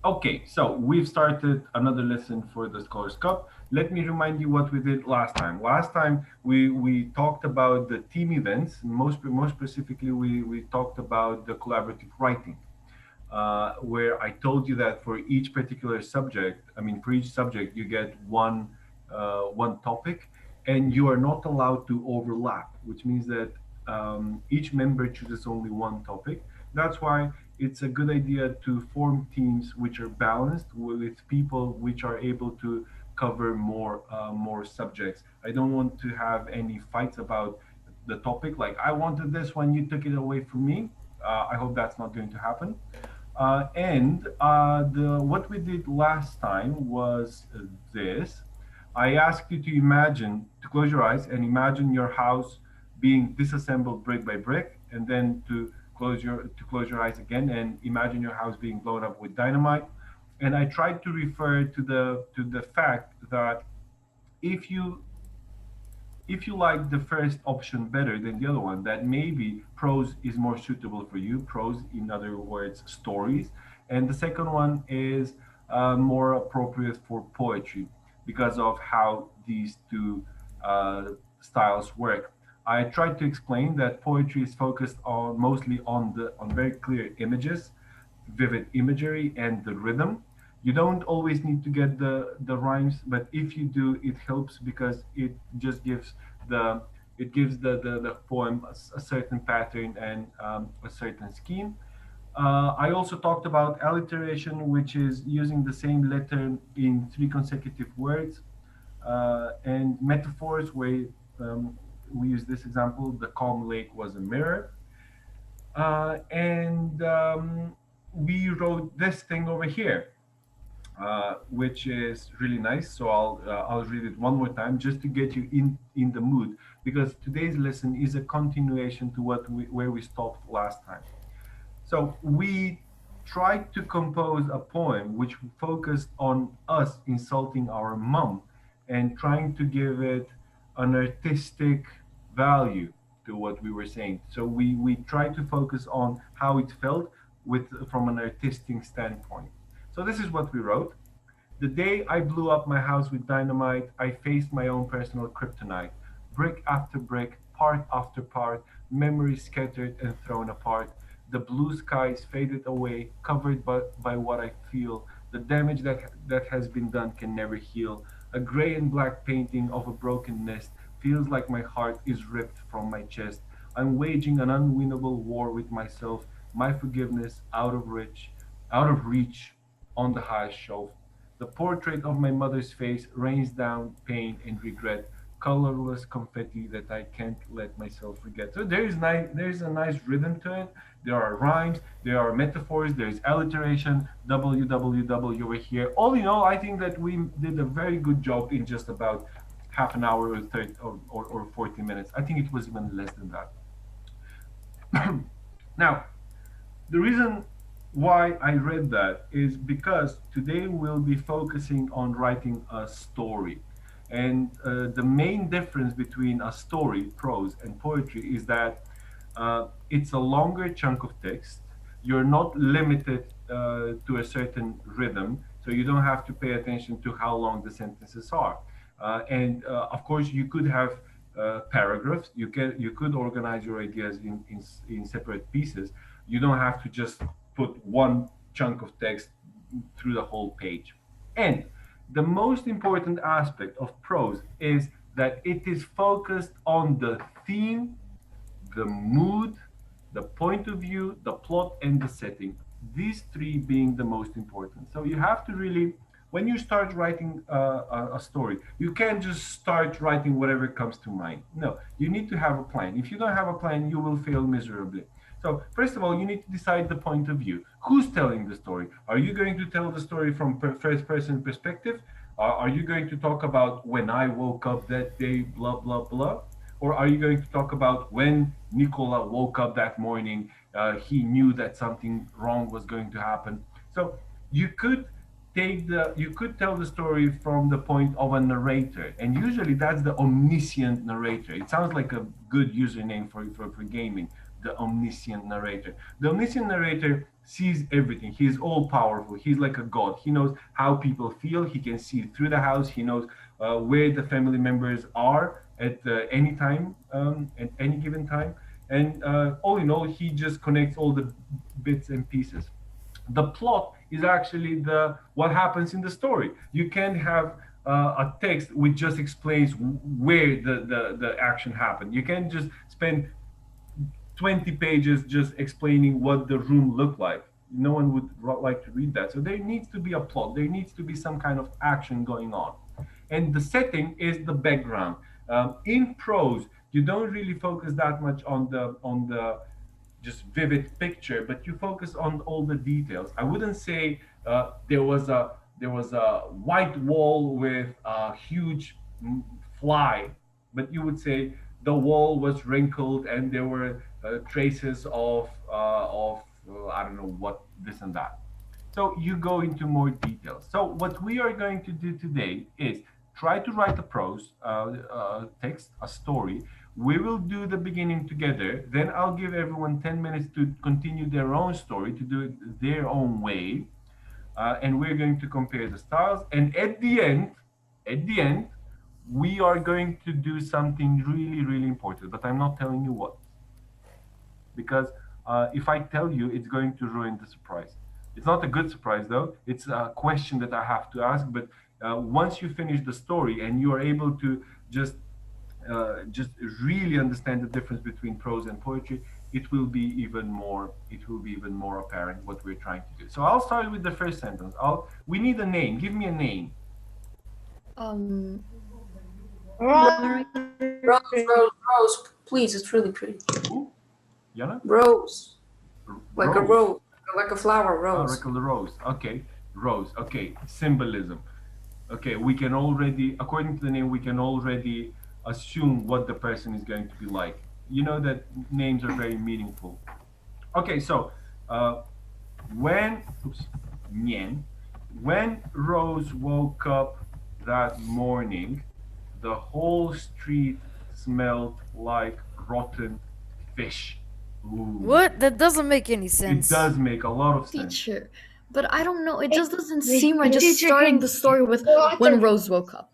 Okay, so we've started another lesson for the Scholars Cup. Let me remind you what we did last time. Last time we talked about the team events. Most specifically, we talked about the collaborative writing, where I told you that for each particular subject, I mean, for each subject, you get one topic, and you are not allowed to overlap, which means that each member chooses only one topic. That's why it's a good idea to form teams which are balanced with people which are able to cover more subjects. I don't want to have any fights about the topic. Like I wanted this one, you took it away from me. I hope that's not going to happen. And the what we did last time was this. I asked you to close your eyes and imagine your house being disassembled brick by brick, and then to close your eyes again and imagine your house being blown up with dynamite. And I tried to refer to the fact that if you if you like the first option better than the other one, that maybe prose is more suitable for you. Prose, in other words, stories. And the second one is more appropriate for poetry because of how these two styles work. I tried to explain that poetry is focused on mostly on very clear images, vivid imagery, and the rhythm. You don't always need to get the rhymes, but if you do, it helps because just gives the it gives the poem a certain pattern and a certain scheme. I also talked about alliteration, which is using the same letter in three consecutive words, and metaphors where we use this example: the calm lake was a mirror. And we wrote this thing over here, which is really nice. So I'll read it one more time just to get you in the mood, because today's lesson is a continuation to where we stopped last time. So we tried to compose a poem which focused on us insulting our mom and trying to give it an artistic value to what we were saying. So we tried to focus on how it felt from an artistic standpoint. So this is what we wrote. The day I blew up my house with dynamite, I faced my own personal kryptonite. Brick after brick, part after part, memories scattered and thrown apart. The blue skies faded away, covered by what I feel. The damage that has been done can never heal. A gray and black painting of a broken nest feels like my heart is ripped from my chest. I'm waging an unwinnable war with myself, my forgiveness out of reach on the highest shelf. The portrait of my mother's face rains down pain and regret, colorless confetti that I can't let myself forget. So there's a nice rhythm to it. There are rhymes, there are metaphors, there's alliteration, www over here. All in all, I think that we did a very good job in just about half an hour or 30 or 40 minutes. I think it was even less than that. Now, the reason why I read that is because today we'll be focusing on writing a story. And the main difference between a story, prose, and poetry is that it's a longer chunk of text. You're not limited to a certain rhythm, so you don't have to pay attention to how long the sentences are. And of course, you could have paragraphs. You could organize your ideas in separate pieces. You don't have to just put one chunk of text through the whole page. And the most important aspect of prose is that it is focused on the theme, the mood, the point of view, the plot, and the setting. These three being the most important. So you have to really, when you start writing a story, you can't just start writing whatever comes to mind. No, you need to have a plan. If you don't have a plan, you will fail miserably. So first of all, you need to decide the point of view. Who's telling the story? Are you going to tell the story from first person perspective? Are you going to talk about when I woke up that day, blah, blah, blah? Or are you going to talk about when Nicola woke up that morning, he knew that something wrong was going to happen? So you could you could tell the story from the point of a narrator, and usually that's the omniscient narrator. It sounds like a good username for gaming, the omniscient narrator. The omniscient narrator sees everything. He's all powerful. He's like a god. He knows how people feel. He can see through the house. He knows where the family members are at any time, at any given time. And all in all, he just connects all the bits and pieces. The plot is actually the what happens in the story. You can have a text which just explains where the action happened. You can just spend 20 pages just explaining what the room looked like. No one would like to read that. So there needs to be a plot. There needs to be some kind of action going on. And the setting is the background. In prose, you don't really focus that much on the just vivid picture, but you focus on all the details. I wouldn't say there was a white wall with a huge fly, but you would say the wall was wrinkled and there were traces of I don't know what, this and that. So you go into more details. So what we are going to do today is try to write a prose text, a story. We will do the beginning together. Then I'll give everyone 10 minutes to continue their own story, to do it their own way. And we're going to compare the styles. And at the end, we are going to do something really, really important. But I'm not telling you what, because if I tell you, it's going to ruin the surprise. It's not a good surprise though. It's a question that I have to ask. But once you finish the story and you are able to just really understand the difference between prose and poetry, it will be even more apparent what we're trying to do. So I'll start with the first sentence. We need a name. Give me a name. Um, Rose, rose, please, it's really pretty. Who? Yana? Rose, like a Rose. rose, like a flower, Oh, rose. like a rose. Okay. Rose. Okay. Symbolism. Okay. We can already, according to the name, we can already assume what the person is going to be like. You know that names are very meaningful. Okay. So, when, oops, Nien, when Rose woke up that morning, the whole street smelled like rotten fish. Ooh. what? That doesn't make any It sense. does make a lot of sense. Teacher, but I don't know. It just doesn't Wait, seem right. Just teacher, starting can- the story with What when the- Rose woke up.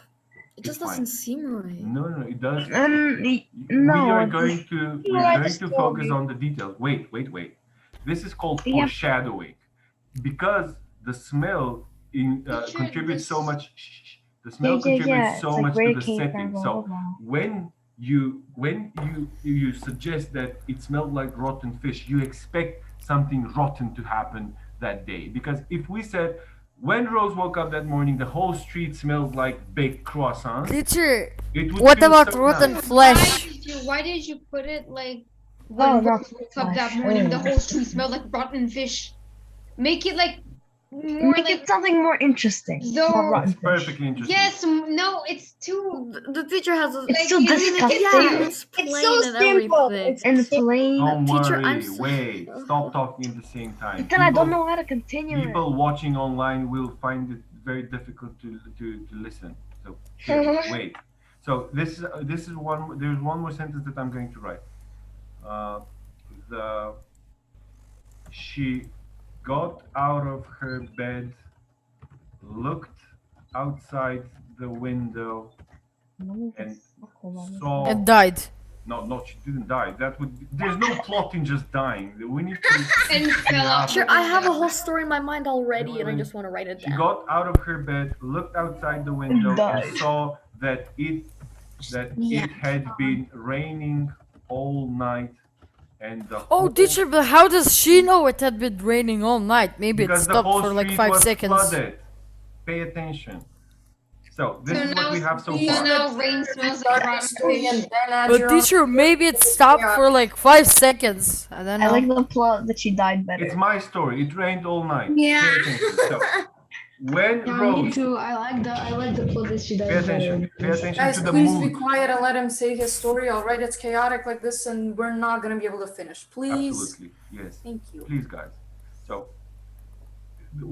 It It's just fine. doesn't seem right. No, it does. y- We no, are this- going to you we're are going the to focus story. on the details. Wait. This is called Yeah. foreshadowing, because the smell Teacher, contributes so this- much. The smell Yeah, contributes it's so like much to Ray the K setting. from So Blah, Blah. when you suggest that it smelled like rotten fish, you expect something rotten to happen that day. Because if we said when Rose woke up that morning, the whole street smelled like baked croissants, Teacher, it would what feel about so rotten nice. flesh? Why did you put it like Oh, when not Rose woke up that flesh. morning, the whole street smelled like rotten fish? Make it like more Make like it something more interesting. though- Not rotten It's fish. perfectly interesting. yes, no, it's too. The teacher has a. It's so Like, disgusting. Yeah, it's plain It's so and simple. everything. It's in plain. Don't Teacher, worry. I'm so- Wait. Stop talking at the same time. But then I don't know how to continue it. People watching online will find it very difficult to listen. So here, wait. So this is one. There's one more sentence that I'm going to write. The She got out of her bed, looked outside the window, and saw. And died. No, she didn't die. That would. There's no plot in just dying. We need to. And fell out. Sure, I have a whole story in my mind already, and I just want to write it She down. got out of her bed, looked outside the window, and Died. saw that it had been raining all night, and the Oh, whole- teacher, but how does she know it had been raining all night? Maybe it because the stopped whole for like street 5 was seconds. flooded. Pay attention. So this So is what we have so so far. now rain smells Start like the rotten story and fish. then add But your own. teacher, maybe it stopped for like 5 seconds. I don't I know. like the plot that she died better. It's my story. It rained all night. Yeah. Pay attention. So when Yeah, me Rose, too. I like the plot that she does pay attention. Pay attention Guys, to the please be mood. quiet and let him say his story. Alright, it's chaotic like this, and we're not gonna be able to finish. Please. Absolutely. Yes. Thank you. Please, guys. So,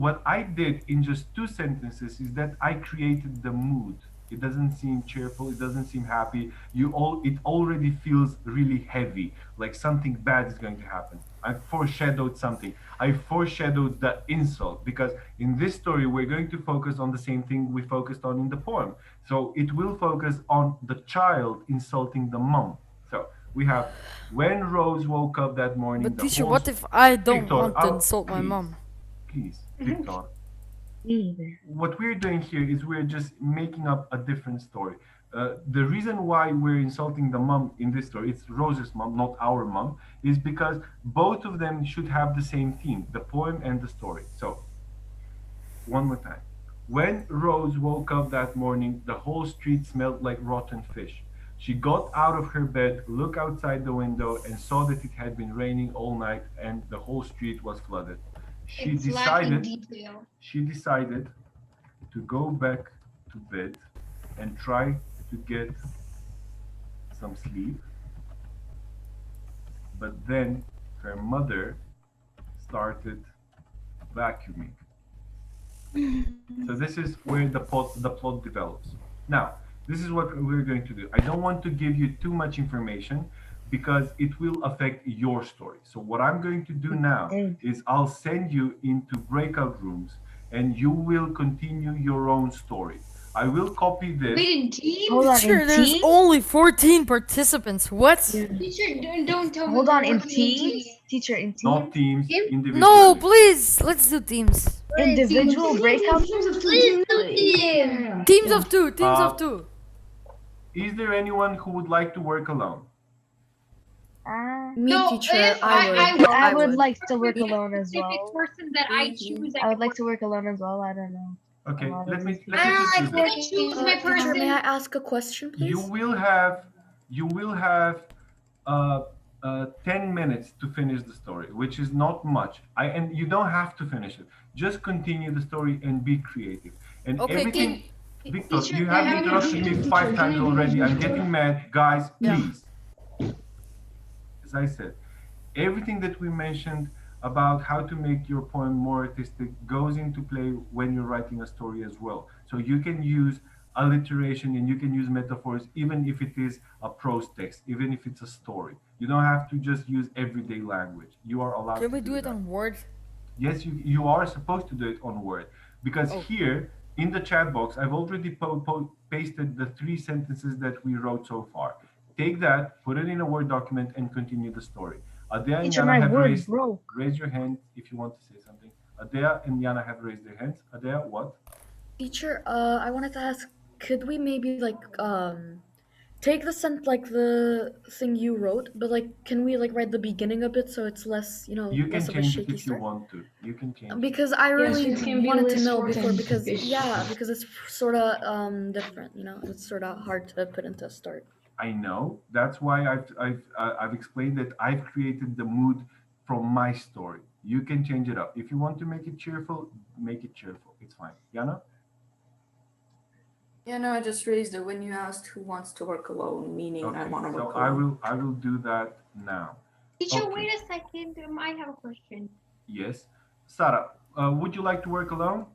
what I did in just 2 sentences is that I created the mood. It doesn't seem cheerful. It doesn't seem happy. It already feels really heavy, like something bad is going to happen. I foreshadowed something. I foreshadowed the insult because in this story we're going to focus on the same thing we focused on in the poem. So it will focus on the child insulting the mom. So we have when Rose woke up that morning. But the teacher, whole what if I don't Victor, want to I'll- insult my please, mom? Please, Victor. Me either. What we're doing here is we're just making up a different story. The reason why we're insulting the mom in this story, it's Rose's mom, not our mom, is because both of them should have the same theme, the poem and the story. So, one more time. When Rose woke up that morning, the whole street smelled like rotten fish. She got out of her bed, looked outside the window, and saw that it had been raining all night and the whole street was flooded. It's lacking detail. She decided to go back to bed and try to get some sleep. But then her mother started vacuuming. So this is where the plot develops. Now, this is what we're going to do. I don't want to give you too much information because it will affect your story. So what I'm going to do now is I'll send you into breakout rooms and you will continue your own story. I will copy this. Wait, in teams? Hold on, Teacher, in there's teams? only 14 participants. What? Teacher, don't tell me. Hold we're on, in working teams? Teacher, in Not teams? teams, individually. No, please. Let's do teams. Individual breakout? Please do team. Teams of two. Teams Uh, of two. Is there anyone who would like to work alone? Me, No, teacher, if I would like to work If alone as specific well. person that I choose, I would like to work alone as well. I don't know. Okay, lot let of me these let me just do Can this. I choose my Teacher, person? may I ask a question, please? You will have 10 minutes to finish the story, which is not much. And you don't have to finish it. Just continue the story and be creative. And Okay, everything. Victor, Teacher, you can have I interrupted me teacher, 5 can times I already. I'm teacher? getting mad. Guys, Yeah. please. As I said, everything that we mentioned about how to make your poem more artistic goes into play when you're writing a story as well. So you can use alliteration and you can use metaphors even if it is a prose text, even if it's a story. You don't have to just use everyday language. You are allowed Can to we do it that. on Word? Yes, you are supposed to do it on Word because Oh. here in the chat box, I've already pasted the 3 sentences that we wrote so far. Take that, put it in a Word document, and continue the story. Adea and Teacher, Yana my have word raised. broke. Raise your hand if you want to say something. Adea and Yana have raised their hands. Adea, what? Teacher, I wanted to ask, could we maybe take the thing you wrote, but can we write the beginning of it so it's less, You can less of a change it shaky if you start? want to. You can change it. Because I really it can be wanted to less know short before, and because fish. because it's sort of different, it's sort of hard to put into a start. I know. That's why I've explained that I've created the mood from my story. You can change it up. If you want to make it cheerful, make it cheerful. It's fine. Yana? Yeah, no, I just raised it when you asked who wants to work alone, meaning I Okay. want to So work alone. I will do that now. Teacher, Okay. wait a second. I have a question. Yes. Sarah, would you like to work alone?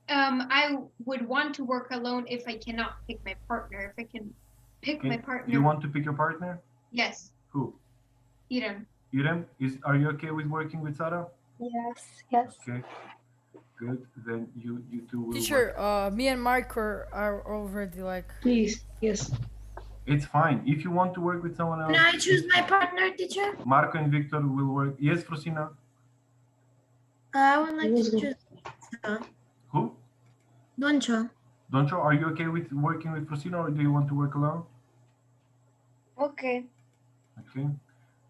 I would want to work alone if I cannot pick my partner. If I can pick my partner. You want to pick your partner? Yes, Who? Eden. Irem, are you okay with working with Sarah? Yes. Okay. Good. Then you two will Teacher, work. me and Mark are already Please, yes. It's fine. If you want to work with someone else, Can I choose my partner, teacher? Marco and Victor will work. Yes, Frosina. I would like to choose Who? Doncho. Doncho, are you okay with working with Frosina or do you want to work alone? Okay. Okay.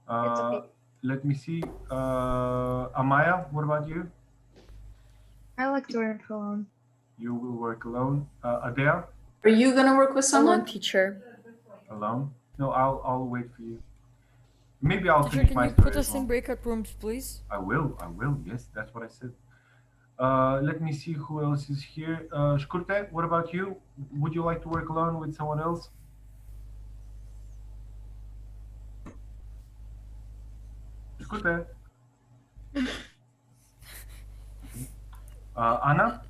It's okay. Let me see. Amaya, what about you? I like to work alone. You will work alone. Adele, Are you gonna work with Alone, someone? teacher. alone. No, I'll wait for you. Maybe I'll Teacher, finish can my you story put as us well. in breakout rooms, please? I will. Yes, that's what I said. Let me see who else is here. Shkurte, what about you? Would you like to work alone with someone else? Shkurte. Anna?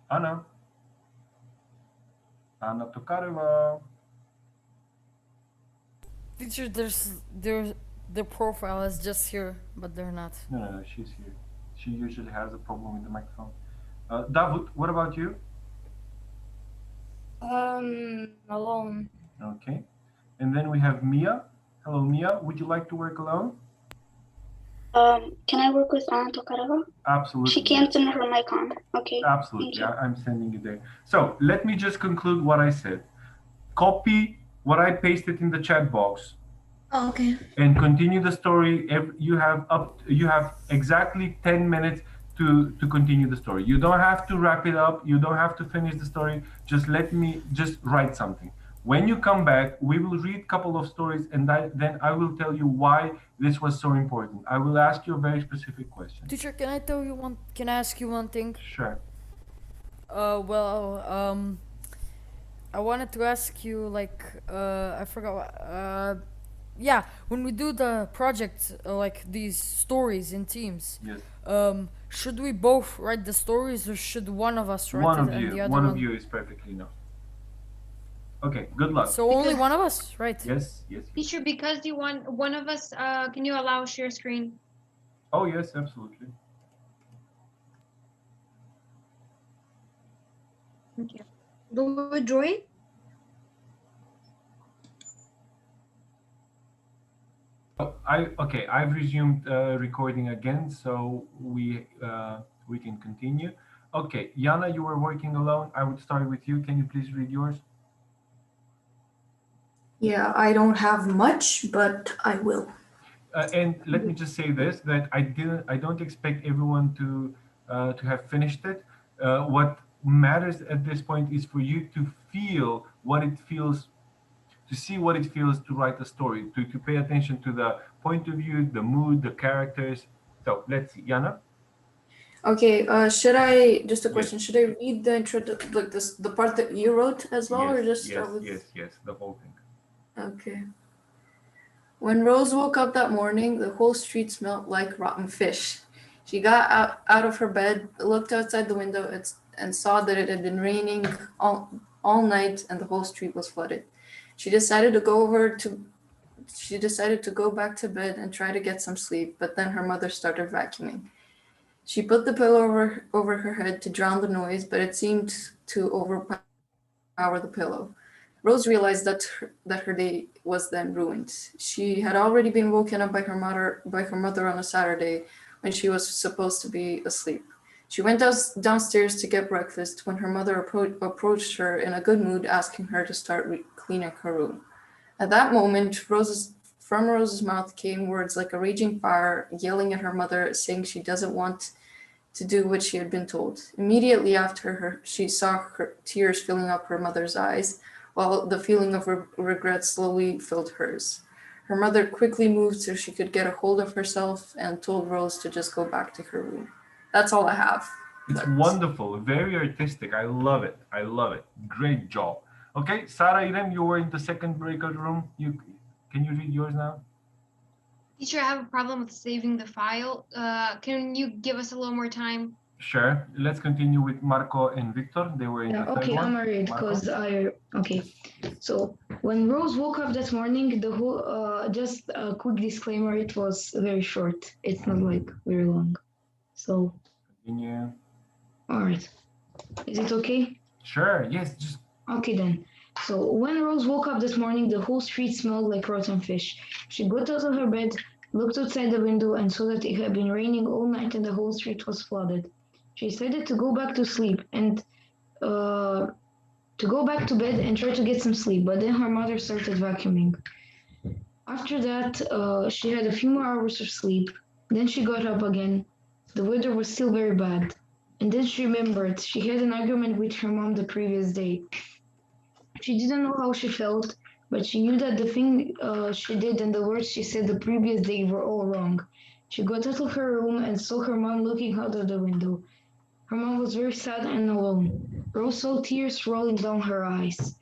Anna. Anna Tokareva. Teacher, there's the profile is just here, but they're not. No, she's here. She usually has a problem with the microphone. Davut, what about you? Alone. Okay. And then we have Mia. Hello, Mia. Would you like to work alone? Can I work with Anna Tokareva? Absolutely. She can't turn her mic on. Okay. Absolutely. Thank you. I'm sending you there. So let me just conclude what I said. Copy what I pasted in the chat box Oh, okay. and continue the story. You have exactly 10 minutes to continue the story. You don't have to wrap it up. You don't have to finish the story. Just write something. When you come back, we will read a couple of stories, and then I will tell you why this was so important. I will ask you a very specific question. Teacher, can I ask you one thing? Sure. I wanted to ask you, like, I forgot. Yeah, when we do the project, like these stories in teams, Yes. should we both write the stories, or should one of us write it and the other One of you is perfectly enough. Okay, good luck. So only one of us, right? Yes. Teacher, because you want one of us, can you allow share screen? Oh, yes, absolutely. Thank you. Do we join? I've resumed recording again, so we can continue. Okay, Yana, you were working alone. I would start with you. Can you please read yours? Yeah, I don't have much, but I will. And let me just say this: that I don't expect everyone to have finished it. What matters at this point is for you to feel what it feels, to see what it feels to write a story, to pay attention to the point of view, the mood, the characters. So let's see, Yana. Okay, should I, just a question, should I read the intro, like the part that you wrote as well, or just start with? Yes, the whole thing. Okay. When Rose woke up that morning, the whole street smelled like rotten fish. She got out of her bed, looked outside the window, and saw that it had been raining all night and the whole street was flooded. She decided to go back to bed and try to get some sleep, but then her mother started vacuuming. She put the pillow over her head to drown the noise, but it seemed to overpower the pillow. Rose realized that her day was then ruined. She had already been woken up by her mother on a Saturday when she was supposed to be asleep. She went downstairs to get breakfast when her mother approached her in a good mood, asking her to start cleaning her room. At that moment, from Rose's mouth came words like a raging fire, yelling at her mother, saying she doesn't want to do what she had been told. Immediately after she saw her tears filling up her mother's eyes, while the feeling of regret slowly filled hers. Her mother quickly moved so she could get a hold of herself and told Rose to just go back to her room. That's all I have. It's wonderful, very artistic. I love it. Great job. Okay, Sarah Irem, you were in the second breakout room. Can you read yours now? Teacher, I have a problem with saving the file. Can you give us a little more time? Sure. Let's continue with Marco and Victor. They were in the third Okay, one. I'm gonna read because okay. So when Rose woke up that morning, the whole just a quick disclaimer, it was very short. It's not like very long. So Continue. all right. Is it okay? Sure. Yes. Just Okay then. So when Rose woke up this morning, the whole street smelled like rotten fish. She got out of her bed, looked outside the window, and saw that it had been raining all night and the whole street was flooded. She decided to go back to sleep and to go back to bed and try to get some sleep, but then her mother started vacuuming. After that, she had a few more hours of sleep. Then she got up again. The weather was still very bad. And then she remembered she had an argument with her mom the previous day. She didn't know how she felt, but she knew that the thing she did and the words she said the previous day were all wrong. She got out of her room and saw her mom looking out of the window. Her mom was very sad and alone. Rose saw tears rolling down her eyes.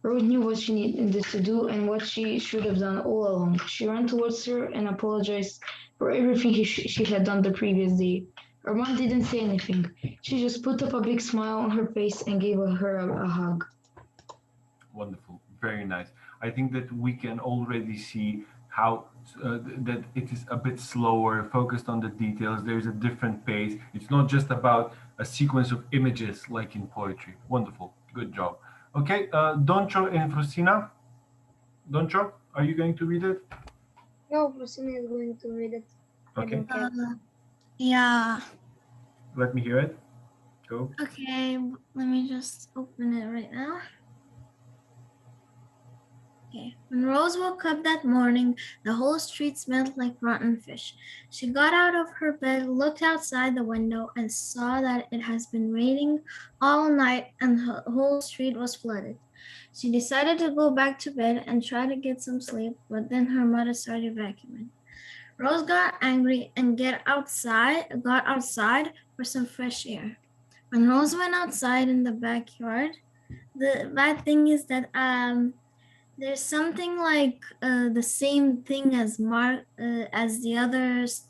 Rose knew what she needed to do and what she should have done all along. She ran towards her and apologized for everything she had done the previous day. Her mom didn't say anything. She just put up a big smile on her face and gave her a hug. Wonderful, very nice. I think that we can already see how that it is a bit slower, focused on the details. There's a different pace. It's not just about a sequence of images like in poetry. Wonderful, good job. Okay, Doncho and Frusina. Doncho, are you going to read it? No, Rosina is going to read it. I Okay, don't care. Yeah. let me hear it. Go. Okay, let me just open it right now. Okay. When Rose woke up that morning, the whole street smelled like rotten fish. She got out of her bed, looked outside the window, and saw that it has been raining all night and the whole street was flooded. She decided to go back to bed and try to get some sleep, but then her mother started vacuuming. Rose got angry and got outside for some fresh air. When Rose went outside in the backyard, the bad thing is that there's something like the same thing as the others.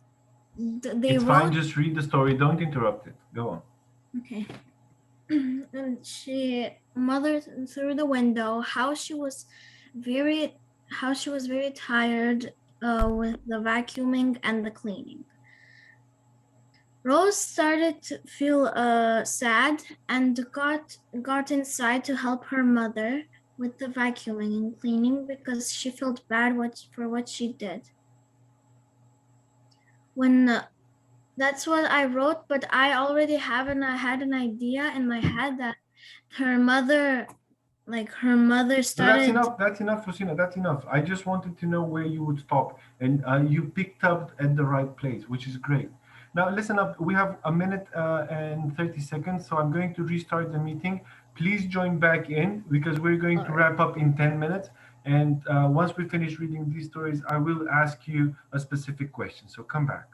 They It's wrote. fine, just read the story. Don't interrupt it. Go on. Okay. And mother through the window how she was very tired with the vacuuming and the cleaning. Rose started to feel sad and got inside to help her mother with the vacuuming and cleaning because she felt bad for what she did. That's what I wrote, but I already had an idea in my head that her mother So started. That's enough, Rosina. That's enough. I just wanted to know where you would stop, and you picked up at the right place, which is great. Now, listen up. We have a minute and 30 seconds, so I'm going to restart the meeting. Please join back in because we're going to wrap up in 10 minutes. And once we finish reading these stories, I will ask you a specific question. So come back.